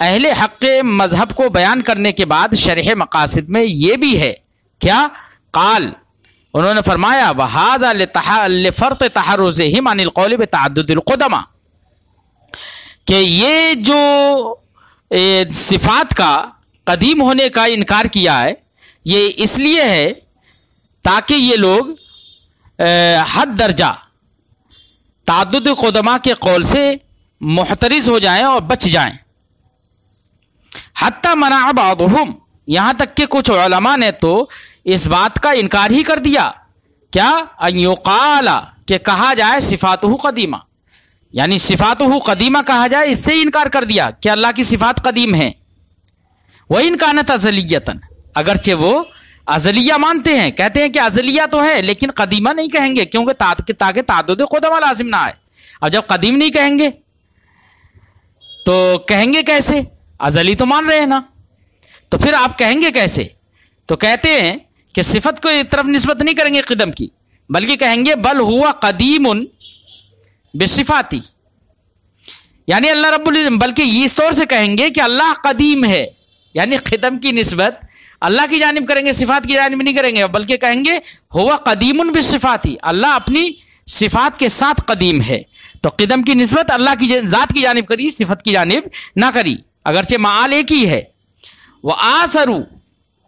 اہل حق مذہب کو بیان کرنے کے بعد شرح مقاصد میں یہ بھی ہے کیا قال انہوں نے فرمایا وَهَذَا لِفَرْطِ تَحَرُّزِهِمْ عَنِ الْقَوْلِ بِتَعَدُّدِ الْقُدَمَا کہ یہ جو صفات کا قدیم ہونے کا انکار کیا ہے یہ اس لیے ہے تاکہ یہ لوگ حد درجہ تعدد قدما کے قول سے محترز ہو جائیں اور بچ جائیں. حتی منع بعضهم یہاں تک کہ کچھ علماء نے تو اس بات کا انکار ہی کر دیا کیا ان یقال کہ کہا جائے صفاتہ قدیمہ یعنی صفاتہ قدیمہ کہا جائے اس سے انکار کر دیا کہ اللہ کی صفات قدیم ہیں. وَإِنْ كَانَتْ أَزَلِيَّةً اگرچہ وہ ازلیہ مانتے ہیں کہتے ہیں کہ ازلیہ تو ہے لیکن قدیمہ نہیں کہیں گے کیونکہ تاکہ تعدد قدمہ لازم نہ آئے. اب جب قدیم نہیں کہیں گے تو کہیں گے کیسے؟ ازلی تو مان رہے ہیں نا تو پھر آپ کہیں گے کیسے؟ تو کہتے ہیں کہ صفت کو ایک طرف نسبت نہیں کریں گے قدم کی بلکہ کہیں گے بل ہوا قدیم بصفاتی یعنی اللہ رب العزت بلکہ اس طور سے کہیں گے کہ اللہ قدیم ہے یعنی قدم کی نسبت اللہ کی جانب کریں گے صفات کی جانب نہیں کریں گے بلکہ کہیں گے ہوا قدیم بصفاتی اللہ اپنی صفات کے ساتھ قدیم ہے. تو قدم کی نسبت اللہ کی ذات کی جانب کری صفت کی جانب نہ کری اگرچہ معال ایک ہی ہے. وآثروا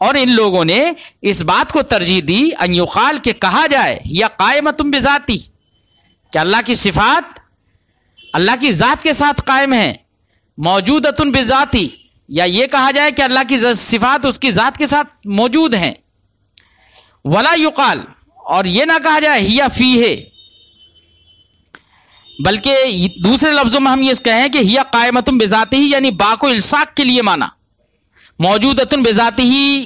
اور ان لوگوں نے اس بات کو ترجیح دی ان یقال کہ کہا جائے یا قائمۃ بذاتی کہ اللہ کی صفات اللہ کی ذات کے ساتھ قائم ہے موجودۃ بذاتی یا یہ کہا جائے کہ اللہ کی صفات اس کی ذات کے ساتھ موجود ہیں. ولا یقال اور یہ نہ کہا جائے ہی فیہ بلکہ دوسرے لفظوں میں ہم یہ کہیں کہ ہی قائمۃ بذاتہ یعنی با کو الصاق کے لیے مانا موجودۃ بذاتہ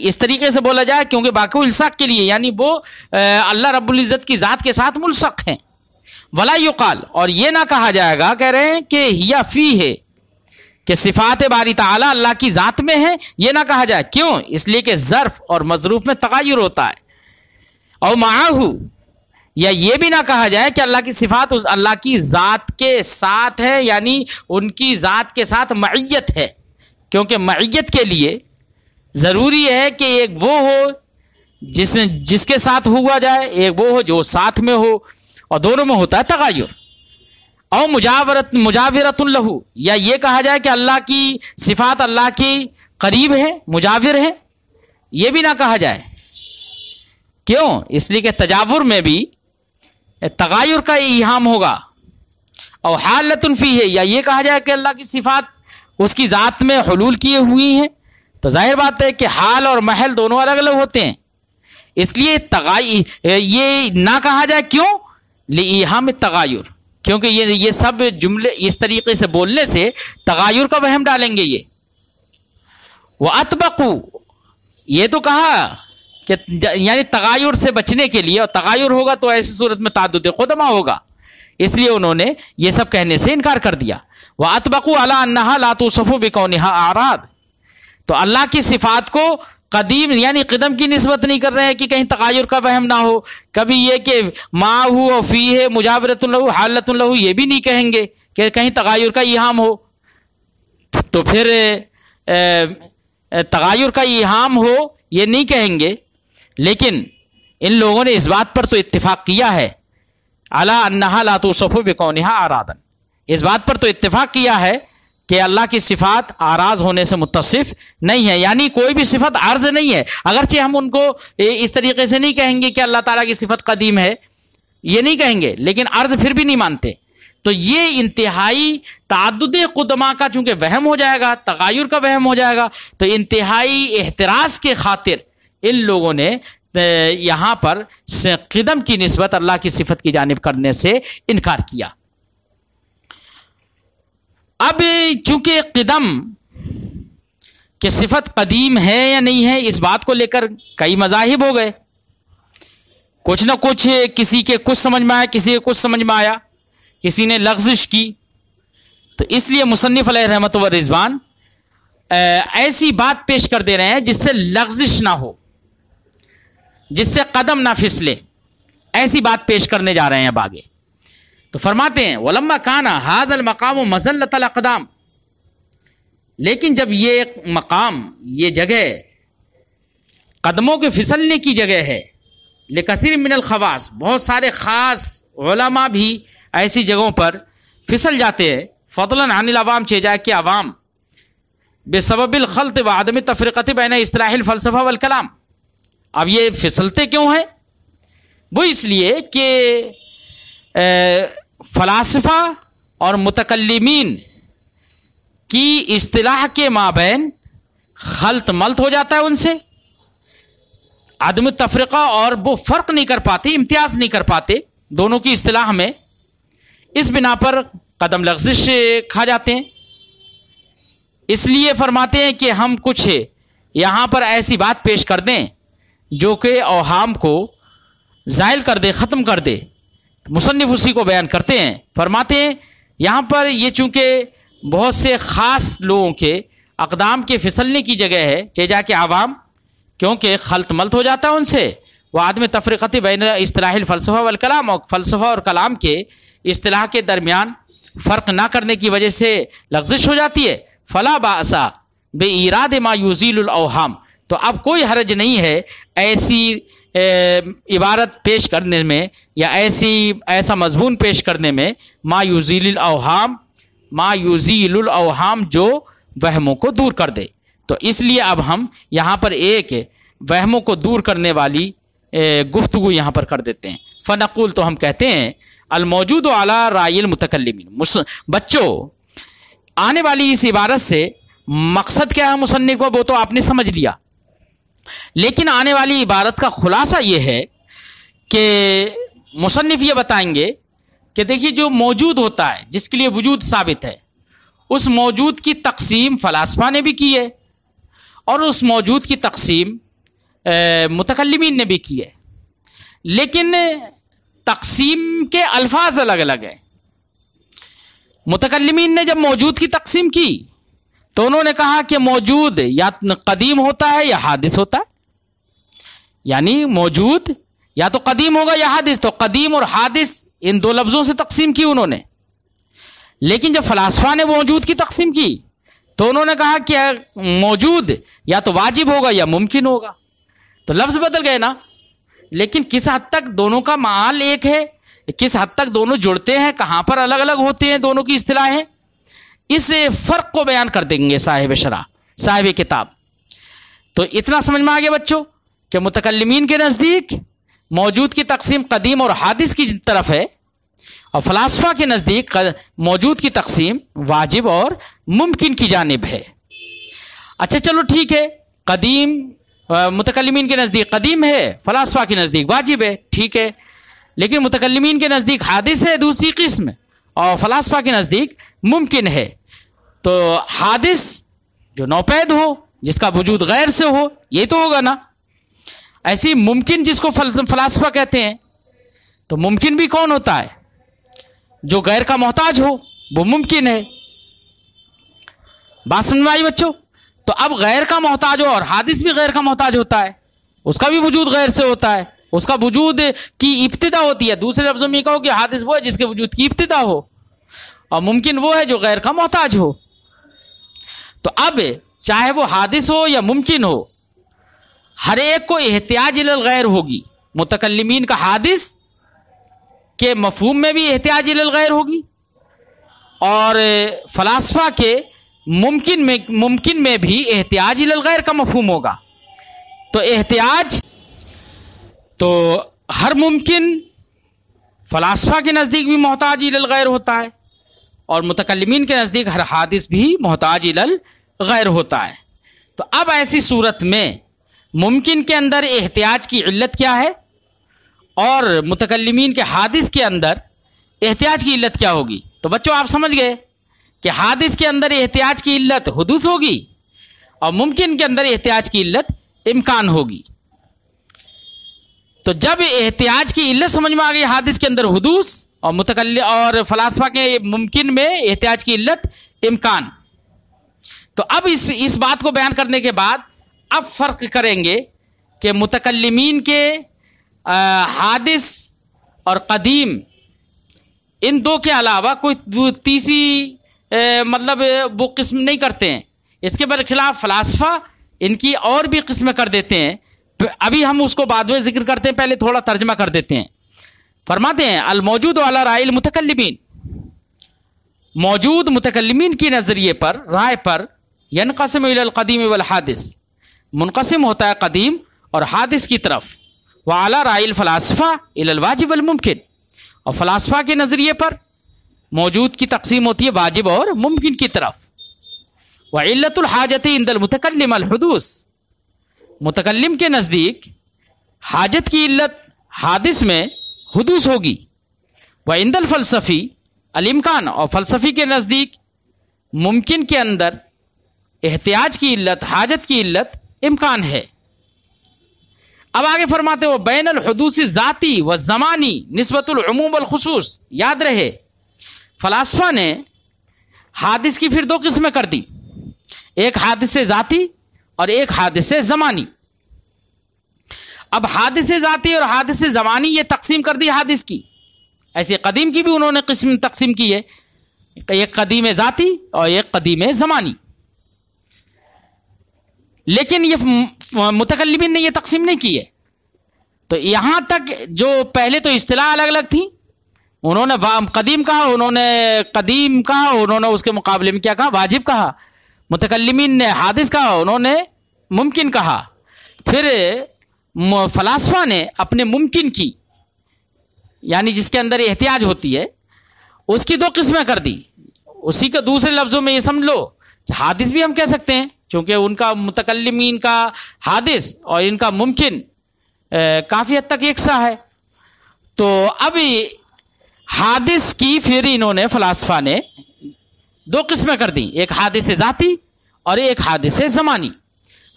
اس طریقے سے بولا جائے کیونکہ با کو الصاق کے لیے یعنی وہ اللہ رب العزت کی ذات کے ساتھ ملصق ہیں. ولا یقال اور یہ نہ کہا جائے گا کہہ رہے ہیں کہ ہی فیہ کہ صفات باری تعالی اللہ کی ذات میں ہے یہ نہ کہا جائے کیوں اس لیے کہ ظرف اور مظروف میں تغیر ہوتا ہے. اور معاہو یا یہ بھی نہ کہا جائے کہ اللہ کی صفات اس اللہ کی ذات کے ساتھ ہے یعنی ان کی ذات کے ساتھ معیت ہے کیونکہ معیت کے لیے ضروری ہے کہ ایک وہ ہو جس کے ساتھ ہوا جائے ایک وہ ہو جو ساتھ میں ہو اور دونوں میں ہوتا ہے تغیر. اور مجاورت لہ یا یہ کہا جائے کہ اللہ کی صفات اللہ کی قریب ہے مجاور ہے یہ بھی نہ کہا جائے کیوں اس لیے کہ تجاور میں بھی تغیر کا ایہام ہوگا. اور حالۃ فیہ یا یہ کہا جائے کہ اللہ کی صفات اس کی ذات میں حلول کیے ہوئی ہیں تو ظاہر بات ہے کہ حال اور محل دونوں الگ الگ ہوتے ہیں اس لیے یہ نہ کہا جائے کیوں لایہام التغیر کیونکہ یہ سب جملے اس طریقے سے بولنے سے تغیر کا وہم ڈالیں گے. یہ وَأَطْبَقُوا یہ تو کہا کہ یعنی تغیر سے بچنے کے لیے اور تغیر ہوگا تو ایسی صورت میں تعدد قدمہ ہوگا اس لیے انہوں نے یہ سب کہنے سے انکار کر دیا. وَأَطْبَقُوا عَلَىٰ أَنَّهَا لَا تُوصَفُ بِكَوْنِهَا أَعْرَاض تو اللہ کی صفات کو قدیم یعنی قدم کی نسبت نہیں کر رہے ہیں کہ کہیں تغیر کا وہم نہ ہو. کبھی یہ کہ ما ہو فیہ مجاورۃ لہ حالۃ لہ یہ بھی نہیں کہیں گے کہ کہیں تغیر کا ایہام ہو تو پھر تغیر کا ایہام ہو یہ نہیں کہیں گے. لیکن ان لوگوں نے اس بات پر تو اتفاق کیا ہے علی انہا لا توصف بکونہا اعراضا اس بات پر تو اتفاق کیا ہے کہ اللہ کی صفات آراز ہونے سے متصف نہیں ہے یعنی کوئی بھی صفت عرض نہیں ہے. اگرچہ ہم ان کو اس طریقے سے نہیں کہیں گے کہ اللہ تعالیٰ کی صفت قدیم ہے یہ نہیں کہیں گے لیکن عرض پھر بھی نہیں مانتے. تو یہ انتہائی تعدد قدما کا چونکہ وہم ہو جائے گا تغیر کا وہم ہو جائے گا تو انتہائی احتراز کے خاطر ان لوگوں نے یہاں پر قدم کی نسبت اللہ کی صفت کی جانب کرنے سے انکار کیا. اب چونکہ قدم کہ صفت قدیم ہے یا نہیں ہے اس بات کو لے کر کئی مذاہب ہو گئے کچھ نہ کچھ کسی کے کچھ سمجھ میں آیا کسی کے کچھ سمجھ میں آیا کسی نے لغزش کی تو اس لیے مصنف علیہ رحمت و رضوان ایسی بات پیش کر دے رہے ہیں جس سے لغزش نہ ہو جس سے قدم نہ پھسلے ایسی بات پیش کرنے جا رہے ہیں اب آگے. تو فرماتے ہیں وَلَمَّا كَانَ هَذَا الْمَقَامُ مَزَلَّةَ الْأَقْدَامِ لیکن جب یہ مقام، یہ جگہ قدموں کے پھسلنے کی جگہ ہے، لکثیر من الخواص، بہت سارے خاص علماء بھی ایسی جگہوں پر پھسل جاتے ہیں، فضلا عن العوام، چہ جائے کہ عوام، بسبب الخلط وعدم تفرقت بین اصطلاح الفلسفہ والکلام۔ اب یہ پھسلتے کیوں ہیں؟ وہ اس لیے کہ فلاسفہ اور متکلمین کی اصطلاح کے مابین خلط ملط ہو جاتا ہے ان سے، عدم تفرقہ، اور وہ فرق نہیں کر پاتے، امتیاز نہیں کر پاتے دونوں کی اصطلاح میں، اس بنا پر قدم لغزش کھا جاتے ہیں۔ اس لیے فرماتے ہیں کہ ہم کچھ یہاں پر ایسی بات پیش کر دیں جو کہ اوہام کو زائل کر دے، ختم کر دے۔ مصنف اسی کو بیان کرتے ہیں، فرماتے ہیں یہاں پر یہ چونکہ بہت سے خاص لوگوں کے اقدام کے پھسلنے کی جگہ ہے، چہ جا کے عوام، کیونکہ خلط ملط ہو جاتا ہے ان سے، وہ عدم تفرقت بین اصطلاح الفلسفہ والکلام، اور فلسفہ اور کلام کے اصطلاح کے درمیان فرق نہ کرنے کی وجہ سے لغزش ہو جاتی ہے۔ فلا باسا بے ایراد ما یزیل الاوہام، تو اب کوئی حرج نہیں ہے ایسی عبارت پیش کرنے میں، یا ایسا مضمون پیش کرنے میں، ما یزیل الاوہام، جو وہموں کو دور کر دے۔ تو اس لیے اب ہم یہاں پر ایک وہموں کو دور کرنے والی گفتگو یہاں پر کر دیتے ہیں۔ فنقول، تو ہم کہتے ہیں، الموجود علی رائے المتکلمین، بچوں آنے والی اس عبارت سے مقصد کیا ہے مصنف کو وہ تو آپ نے سمجھ لیا، لیکن آنے والی عبارت کا خلاصہ یہ ہے کہ مصنف یہ بتائیں گے کہ دیکھیے جو موجود ہوتا ہے، جس کے لیے وجود ثابت ہے، اس موجود کی تقسیم فلاسفہ نے بھی کی ہے، اور اس موجود کی تقسیم متکلمین نے بھی کی ہے، لیکن تقسیم کے الفاظ الگ الگ ہیں۔ متکلمین نے جب موجود کی تقسیم کی تو انہوں نے کہا کہ موجود یا قدیم ہوتا ہے یا حادث ہوتا ہے، یعنی موجود یا تو قدیم ہوگا یا حادث، تو قدیم اور حادث ان دو لفظوں سے تقسیم کی انہوں نے۔ لیکن جب فلاسفہ نے موجود کی تقسیم کی تو انہوں نے کہا کہ موجود یا تو واجب ہوگا یا ممکن ہوگا، تو لفظ بدل گئے نا، لیکن کس حد تک دونوں کا معال ایک ہے، کس حد تک دونوں جڑتے ہیں، کہاں پر الگ الگ ہوتے ہیں دونوں کی اصطلاحیں، اس فرق کو بیان کر دیں گے صاحب شرح، صاحب کتاب۔ تو اتنا سمجھ میں آ گیا بچوں کہ متکلمین کے نزدیک موجود کی تقسیم قدیم اور حادث کی طرف ہے، اور فلاسفہ کے نزدیک موجود کی تقسیم واجب اور ممکن کی جانب ہے۔ اچھا چلو ٹھیک ہے، قدیم متکلمین کے نزدیک قدیم ہے، فلاسفہ کے نزدیک واجب ہے، ٹھیک ہے، لیکن متکلمین کے نزدیک حادث ہے دوسری قسم، اور فلاسفہ کے نزدیک ممکن ہے۔ تو حادث جو نوپید ہو، جس کا وجود غیر سے ہو، یہ تو ہوگا نا۔ ایسی ممکن جس کو فلاسفہ کہتے ہیں، تو ممکن بھی کون ہوتا ہے؟ جو غیر کا محتاج ہو، وہ ممکن ہے۔ بات سمجھ میں آئی بچوں؟ تو اب غیر کا محتاج ہو، اور حادث بھی غیر کا محتاج ہوتا ہے، اس کا بھی وجود غیر سے ہوتا ہے، اس کا وجود کی ابتدا ہوتی ہے۔ دوسرے لفظوں میں یہ کہو کہ حادث وہ ہے جس کے وجود کی ابتدا ہو، اور ممکن وہ ہے جو غیر کا محتاج ہو۔ تو اب چاہے وہ حادث ہو یا ممکن ہو، ہر ایک کو احتیاج الی الغیر ہوگی۔ متکلمین کا حادث کے مفہوم میں بھی احتیاج الی الغیر ہوگی، اور فلاسفہ کے ممکن میں بھی احتیاج الی الغیر کا مفہوم ہوگا۔ تو احتیاج تو ہر ممکن فلاسفہ کے نزدیک بھی محتاج الی الغیر ہوتا ہے، اور متکلمین کے نزدیک ہر حادث بھی محتاج الی الغیر ہوتا ہے۔ تو اب ایسی صورت میں ممکن کے اندر احتیاج کی علت کیا ہے، اور متکلمین کے حادث کے اندر احتیاج کی علت کیا ہوگی؟ تو بچوں آپ سمجھ گئے کہ حادث کے اندر احتیاج کی علت حدوث ہوگی، اور ممکن کے اندر احتیاج کی علت امکان ہوگی۔ تو جب احتیاج کی علت سمجھ میں آ گئی حادث کے اندر حدوث، اور فلاسفہ کے ممکن میں احتیاج کی علت امکان، تو اب اس بات کو بیان کرنے کے بعد اب فرق کریں گے کہ متکلمین کے حادث اور قدیم ان دو کے علاوہ کوئی تیسری مطلب وہ قسم نہیں کرتے ہیں، اس کے برخلاف فلاسفہ ان کی اور بھی قسمیں کر دیتے ہیں، ابھی ہم اس کو بعد میں ذکر کرتے ہیں، پہلے تھوڑا ترجمہ کر دیتے ہیں۔ فرماتے ہیں الموجود علی رائے المتکلمین، موجود متکلمین کی نظریے پر، رائے پر، ینقسم الی القدیم والحادث، منقسم ہوتا ہے قدیم اور حادث کی طرف، وعلی رائے الفلاسفہ الی الواجب والممکن، اور فلاسفہ کے نظریے پر موجود کی تقسیم ہوتی ہے واجب اور ممکن کی طرف۔ وعلت الحاجت عند المتکلم الحدوث، متکلم کے نزدیک حاجت کی علت حادث میں حدوث ہوگی۔ وعند الفلسفی الامکان، اور فلسفی کے نزدیک ممکن کے اندر احتیاج کی علت، حاجت کی علت امکان ہے۔ اب آگے فرماتے ہو بین الحدوث ذاتی و زمانی نسبت العموم والخصوص۔ یاد رہے فلاسفہ نے حادث کی پھر دو قسمیں کر دی، ایک حادث ذاتی اور ایک حادث زمانی۔ اب حادث ذاتی اور حادث زمانی یہ تقسیم کر دی حادث کی، ایسے قدیم کی بھی انہوں نے قسم تقسیم کی ہے، ایک قدیم ذاتی اور ایک قدیم زمانی۔ لیکن یہ متکلمین نے یہ تقسیم نہیں کی ہے۔ تو یہاں تک جو پہلے تو اصطلاح الگ الگ تھی، انہوں نے قدیم کہا، انہوں نے اس کے مقابلے میں کیا کہا؟ واجب کہا۔ متکلمین نے حادث کہا، انہوں نے ممکن کہا۔ پھر فلاسفہ نے اپنے ممکن کی، یعنی جس کے اندر احتیاج ہوتی ہے، اس کی دو قسمیں کر دی۔ اسی کے دوسرے لفظوں میں یہ سمجھ لو کہ حادث بھی ہم کہہ سکتے ہیں، چونکہ ان کا متکلمین کا حادث اور ان کا ممکن کافی حد تک یکساں ہے۔ تو اب حادث کی پھر انہوں نے فلاسفہ نے دو قسمیں کر دی، ایک حادث ذاتی اور ایک حادث زمانی۔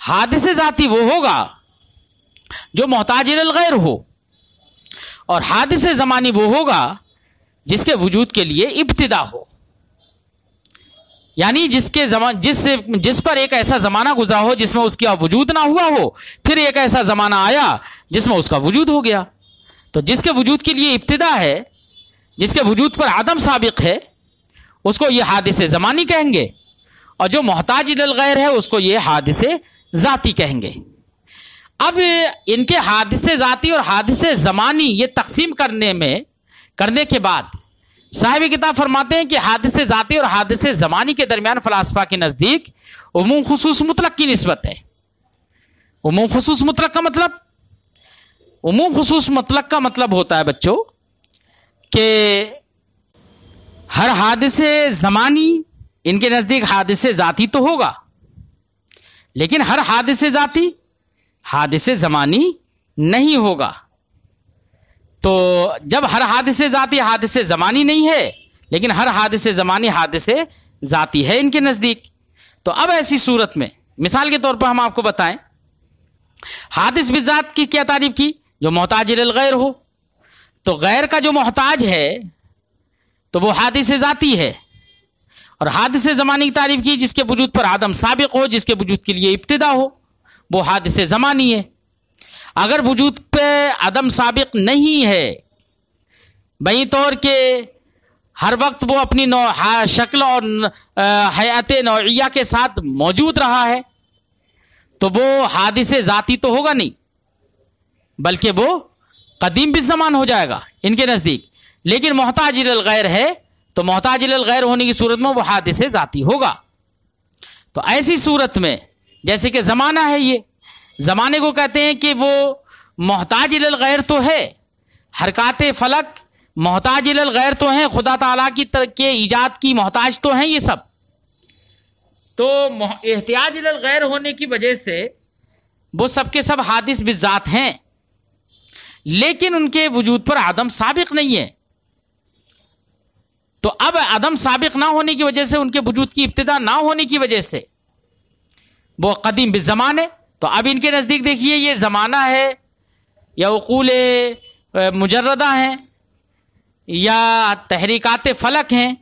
حادث ذاتی وہ ہوگا جو محتاج الغیر ہو، اور حادث زمانی وہ ہوگا جس کے وجود کے لیے ابتدا ہو، یعنی جس پر ایک ایسا زمانہ گزرا ہو جس میں اس کا وجود نہ ہوا ہو، پھر ایک ایسا زمانہ آیا جس میں اس کا وجود ہو گیا۔ تو جس کے وجود کے لیے ابتدا ہے، جس کے وجود پر عدم سابق ہے، اس کو یہ حادث زمانی کہیں گے، اور جو محتاج للغیر ہے اس کو یہ حادث ذاتی کہیں گے۔ اب ان کے حادث ذاتی اور حادث زمانی یہ تقسیم کرنے کے بعد صاحب کتاب فرماتے ہیں کہ حادث ذاتی اور حادث زمانی کے درمیان فلاسفہ کے نزدیک عموم خصوص مطلق کی نسبت ہے۔ عموم خصوص مطلق کا مطلب، عموم خصوص مطلق کا مطلب ہوتا ہے بچوں کہ ہر حادث زمانی ان کے نزدیک حادث ذاتی تو ہوگا، لیکن ہر حادث ذاتی حادث زمانی نہیں ہوگا۔ تو جب ہر حادث ذاتی حادث زمانی نہیں ہے، لیکن ہر حادث زمانی حادث ذاتی ہے ان کے نزدیک، تو اب ایسی صورت میں مثال کے طور پر ہم آپ کو بتائیں، حادث بالذات کی کیا تعریف کی؟ جو محتاج للغیر ہو۔ تو غیر کا جو محتاج ہے تو وہ حادث ذاتی ہے، اور حادث زمانی کی تعریف کی جس کے وجود پر عدم سابق ہو، جس کے وجود کے لیے ابتدا ہو، وہ حادث زمانی ہے۔ اگر وجود پہ عدم سابق نہیں ہے، بئی طور کے ہر وقت وہ اپنی شکل اور حیات نوعیہ کے ساتھ موجود رہا ہے، تو وہ حادث ذاتی تو ہوگا نہیں، بلکہ وہ قدیم بالزمان ہو جائے گا ان کے نزدیک۔ لیکن محتاج للغیر ہے، تو محتاج للغیر ہونے کی صورت میں وہ حادث ذاتی ہوگا۔ تو ایسی صورت میں جیسے کہ زمانہ ہے، یہ زمانے کو کہتے ہیں کہ وہ محتاج للغیر تو ہے، حرکات فلک محتاج للغیر تو ہیں، خدا تعالیٰ کے ایجاد کی محتاج تو ہیں یہ سب۔ تو احتیاج للغیر ہونے کی وجہ سے وہ سب کے سب حادث بالذات ہیں، لیکن ان کے وجود پر عدم سابق نہیں ہے۔ تو اب عدم سابق نہ ہونے کی وجہ سے، ان کے وجود کی ابتدا نہ ہونے کی وجہ سے وہ قدیم بالزمان ہے۔ تو اب ان کے نزدیک دیکھیے، یہ زمانہ ہے یا عقول مجردہ ہیں یا تحریکات فلک ہیں،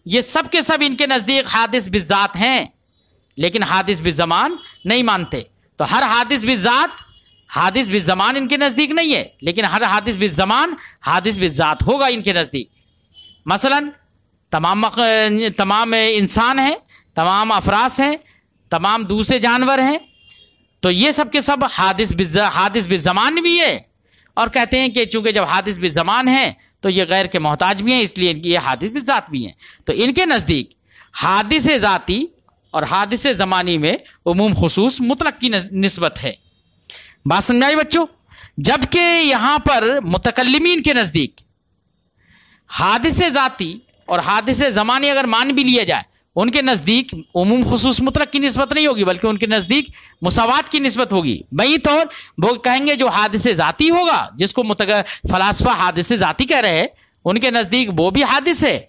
یہ سب کے سب ان کے نزدیک حادث بالذات ہیں، لیکن حادث بالزمان نہیں مانتے۔ تو ہر حادث بالذات حادث بالزمان ان کے نزدیک نہیں ہے، لیکن ہر حادث بالزمان حادث بالذات ہوگا ان کے نزدیک۔ مثلا تمام انسان ہیں، تمام افراد ہیں، تمام دوسرے جانور ہیں، تو یہ سب کے سب حادث بالزمان بھی ہے، اور کہتے ہیں کہ چونکہ جب حادث بالزمان ہیں تو یہ غیر کے محتاج بھی ہیں، اس لیے یہ حادث بالذات بھی ہیں۔ تو ان کے نزدیک حادث ذاتی اور حادث زمانی میں عموم خصوص مطلق کی نسبت ہے۔ بات سمجھائی بچوں؟ جبکہ یہاں پر متکلمین کے نزدیک حادث ذاتی اور حادث زمانی اگر مان بھی لیا جائے، ان کے نزدیک عموم خصوص مطلق کی نسبت نہیں ہوگی، بلکہ ان کے نزدیک مساوات کی نسبت ہوگی۔ بئی طور وہ کہیں گے جو حادث ذاتی ہوگا، جس کو فلاسفہ حادث ذاتی کہہ رہے ہیں، ان کے نزدیک وہ بھی حادث ہے،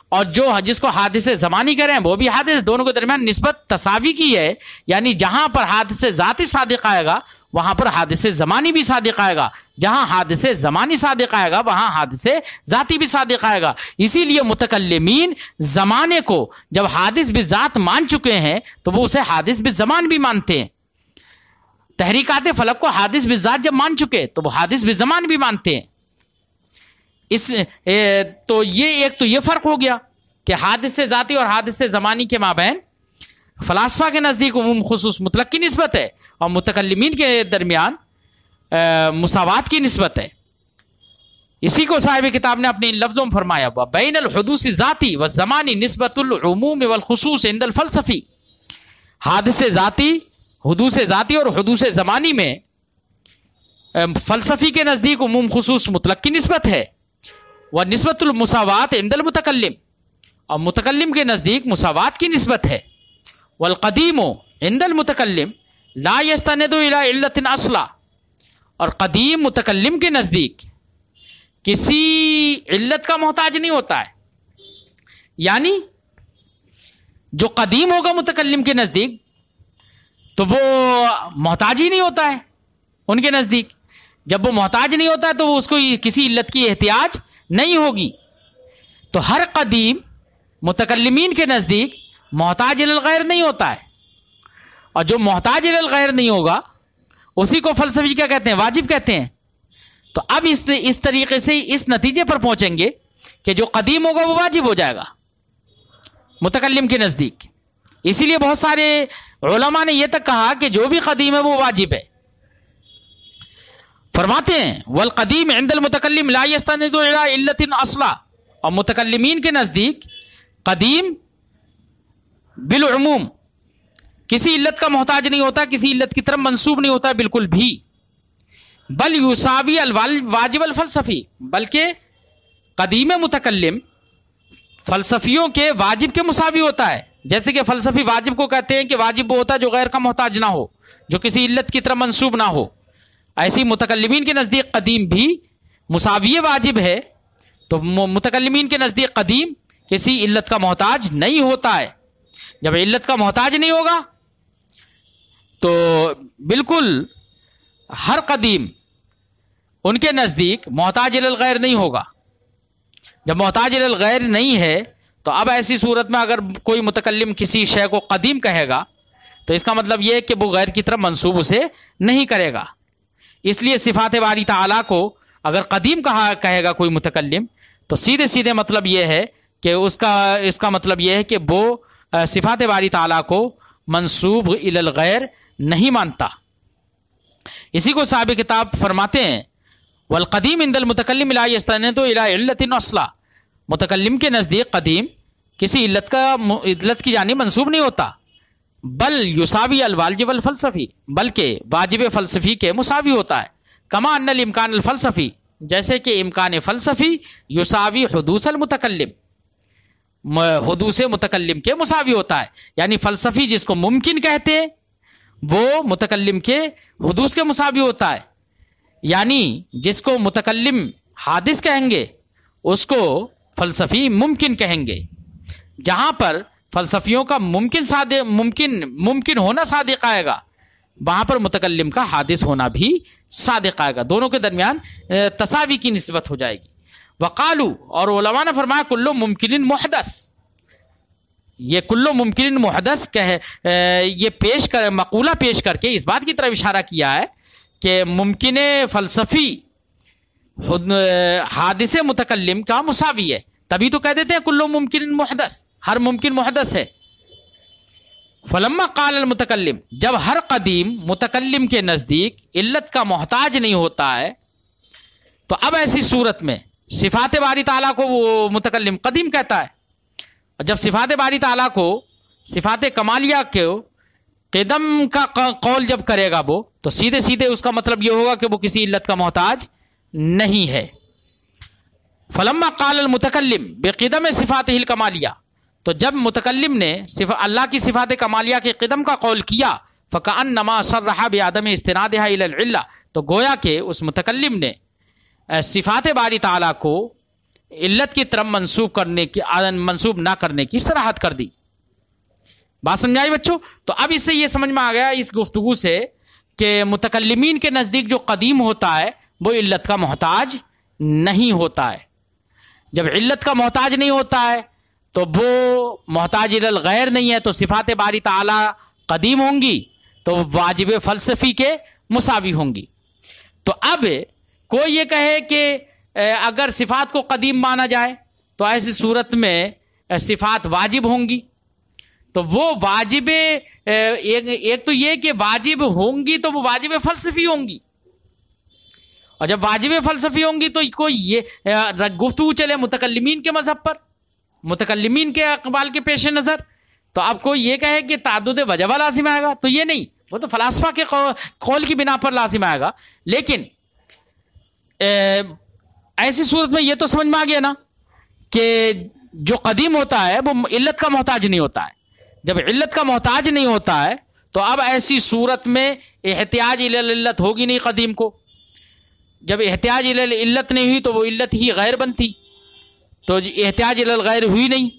اور جس کو حادث زمانی کہہ رہے ہیں وہ بھی حادث، دونوں کے درمیان نسبت تساوی کی ہے، یعنی جہاں پر حادث ذاتی صادق آئے گا وہاں پر حادث زمانی بھی صادق آئے گا، جہاں حادث زمانی صادق آئے گا وہاں حادث ذاتی بھی صادق آئے گا۔ اسی لیے متکلمین زمانے کو جب حادث بالذات مان چکے ہیں تو وہ اسے حادث بالزمان بھی مانتے ہیں۔ تحریکات فلک کو حادث بالذات جب مان چکے تو وہ حادث بالزمان بھی مانتے ہیں۔ تو یہ فرق ہو گیا کہ حادث ذاتی اور حادث زمانی کے مابین فلاسفہ کے نزدیک عموم خصوص مطلق کی نسبت ہے، اور متکلمین کے درمیان مساوات کی نسبت ہے۔ اسی کو صاحب کتاب نے اپنے لفظوں میں فرمایا ہوا بین الحدوث ذاتی و زمانی نسبت العموم والخصوص عند الفلسفی، حادث ذاتی، حدوث ذاتی اور حدوث زمانی میں فلسفی کے نزدیک عموم خصوص مطلق کی نسبت ہے، وہ نسبت المساوات عند المتکلم، اور متکلم کے نزدیک مساوات کی نسبت ہے، والقدیم عند المتکلم لا یستند الی علت اصلا، اور قدیم متکلم کے نزدیک کسی علت کا محتاج نہیں ہوتا ہے، یعنی جو قدیم ہوگا متکلم کے نزدیک تو وہ محتاج ہی نہیں ہوتا ہے ان کے نزدیک۔ جب وہ محتاج نہیں ہوتا ہے تو وہ اس کو کسی علت کی احتیاج نہیں ہوگی۔ تو ہر قدیم متکلمین کے نزدیک محتاج الغیر نہیں ہوتا ہے، اور جو محتاج الغیر نہیں ہوگا اسی کو فلسفی کیا کہتے ہیں؟ واجب کہتے ہیں۔ تو اب اس طریقے سے اس نتیجے پر پہنچیں گے کہ جو قدیم ہوگا وہ واجب ہو جائے گا متکلم کے نزدیک۔ اسی لیے بہت سارے علماء نے یہ تک کہا کہ جو بھی قدیم ہے وہ واجب ہے۔ فرماتے ہیں والقدیم عند المتکلم لا یستند الی علت اصلا، اور متکلمین کے نزدیک قدیم بالعموم کسی علت کا محتاج نہیں ہوتا، کسی علت کی طرف منسوب نہیں ہوتا بالکل بھی، بل یساوی الواجب الفلسفی، بلکہ قدیم متکلم فلسفیوں کے واجب کے مساوی ہوتا ہے۔ جیسے کہ فلسفی واجب کو کہتے ہیں کہ واجب وہ ہوتا ہے جو غیر کا محتاج نہ ہو، جو کسی علت کی طرف منسوب نہ ہو، ایسی متکلمین کے نزدیک قدیم بھی مساوی واجب ہے۔ تو متکلمین کے نزدیک قدیم کسی علت کا محتاج نہیں ہوتا ہے۔ جب علت کا محتاج نہیں ہوگا تو بالکل ہر قدیم ان کے نزدیک محتاج الغیر نہیں ہوگا۔ جب محتاج الغیر نہیں ہے تو اب ایسی صورت میں اگر کوئی متکلم کسی شے کو قدیم کہے گا تو اس کا مطلب یہ ہے کہ وہ غیر کی طرف منسوب اسے نہیں کرے گا۔ اس لیے صفات باری تعالیٰ کو اگر قدیم کہے گا کوئی متکلم تو سیدھے مطلب یہ ہے کہ اس کا مطلب یہ ہے کہ وہ صفات باری تعالیٰ کو منسوب الی الغیر نہیں مانتا۔ اسی کو صاحب کتاب فرماتے ہیں والقدیم عند المتکلم لا یستند الی علت اصلا، متکلم کے نزدیک قدیم کسی علت کی جانب منسوب نہیں ہوتا، بل یساوی الواجب الفلسفی، بلکہ واجب فلسفی کے مساوی ہوتا ہے، کما ان الامکان الفلسفی، جیسے کہ امکان فلسفی یساوی حدوث المتکلم، حدوث متکلم کے مساوی ہوتا ہے، یعنی فلسفی جس کو ممکن کہتے ہیں وہ متکلم کے حدوث کے مساوی ہوتا ہے، یعنی جس کو متکلم حادث کہیں گے اس کو فلسفی ممکن کہیں گے۔ جہاں پر فلسفیوں کا ممکن ہونا صادق آئے گا وہاں پر متکلم کا حادث ہونا بھی صادق آئے گا، دونوں کے درمیان تساوی کی نسبت ہو جائے گی۔ وقالو، اور علماء نے فرمایا کلو ممکن محدث، یہ کلو ممکن محدث یہ مقولہ پیش کر کے اس بات کی طرف اشارہ کیا ہے کہ ممکن فلسفی حادث متکلم کا مساوی ہے، تبھی تو کہہ دیتے ہیں کلو ممکن محدث، ہر ممکن محدث ہے۔ فلما قال المتکلم، جب ہر قدیم متکلم کے نزدیک علت کا محتاج نہیں ہوتا ہے، تو اب ایسی صورت میں صفات باری تعالیٰ کو وہ متکلم قدیم کہتا ہے. اور جب صفات باری تعالیٰ کو صفات کمالیہ کو قدم کا قول جب کرے گا وہ، تو سیدھے سیدھے اس کا مطلب یہ ہوگا کہ وہ کسی علت کا محتاج نہیں ہے. فلما قال المتکلم بقدم صفاتہ الکمالیہ، تو جب متکلم نے اللہ کی صفات کمالیہ کے قدم کا قول کیا، فکأنما صرح بعدم استنادها الی العلہ، تو گویا کہ اس متکلم نے صفات باری تعالیٰ کو علت کی طرف منسوب نہ کرنے کی صراحت کر دی. بات سمجھائی بچوں؟ تو اب اس سے یہ سمجھ میں آ گیا اس گفتگو سے کہ متکلمین کے نزدیک جو قدیم ہوتا ہے وہ علت کا محتاج نہیں ہوتا ہے. جب علت کا محتاج نہیں ہوتا ہے تو وہ محتاج الی الغیر نہیں ہے، تو صفات باری تعالیٰ قدیم ہوں گی تو واجب فلسفی کے مساوی ہوں گی. تو اب کوئی یہ کہے کہ اگر صفات کو قدیم مانا جائے تو ایسی صورت میں صفات واجب ہوں گی، تو وہ واجب ایک تو یہ کہ واجب ہوں گی تو وہ واجب فلسفی ہوں گی، اور جب واجب فلسفی ہوں گی تو کوئی یہ گفتگو چلے متکلمین کے مذہب پر، متکلمین کے اقبال کے پیش نظر، تو اب کوئی یہ کہے کہ تعدد وجبہ لازم آئے گا، تو یہ نہیں، وہ تو فلاسفہ کے قول کی بنا پر لازم آئے گا. لیکن ایسی صورت میں یہ تو سمجھ میں آ گیا نا کہ جو قدیم ہوتا ہے وہ علت کا محتاج نہیں ہوتا ہے. جب علت کا محتاج نہیں ہوتا ہے تو اب ایسی صورت میں احتیاج الی العلت ہوگی نہیں قدیم کو. جب احتیاج الی العلت نہیں ہوئی تو وہ علت ہی غیر بنتی، تو احتیاج الی الغیر ہوئی نہیں.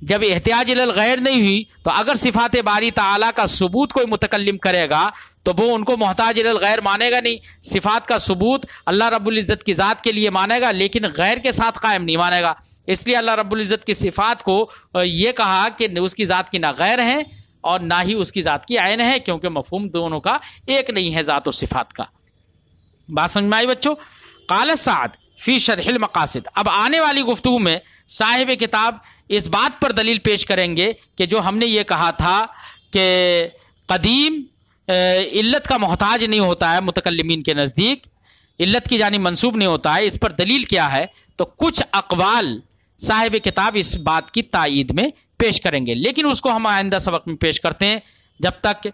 جب احتیاج الی الغیر نہیں ہوئی تو اگر صفات باری تعالیٰ کا ثبوت کوئی متکلم کرے گا تو وہ ان کو محتاج الی الغیر مانے گا نہیں. صفات کا ثبوت اللہ رب العزت کی ذات کے لیے مانے گا لیکن غیر کے ساتھ قائم نہیں مانے گا. اس لیے اللہ رب العزت کی صفات کو یہ کہا کہ اس کی ذات کی نہ غیر ہیں اور نہ ہی اس کی ذات کی عین ہے، کیونکہ مفہوم دونوں کا ایک نہیں ہے ذات و صفات کا. بات سمجھ میں آئی بچوں؟ قال سعد فی شرح المقاصد. اب آنے والی گفتگو میں صاحب کتاب اس بات پر دلیل پیش کریں گے کہ جو ہم نے یہ کہا تھا کہ قدیم علت کا محتاج نہیں ہوتا ہے متکلمین کے نزدیک، علت کی جانب منسوب نہیں ہوتا ہے، اس پر دلیل کیا ہے؟ تو کچھ اقوال صاحب کتاب اس بات کی تائید میں پیش کریں گے، لیکن اس کو ہم آئندہ سبق میں پیش کرتے ہیں. جب تک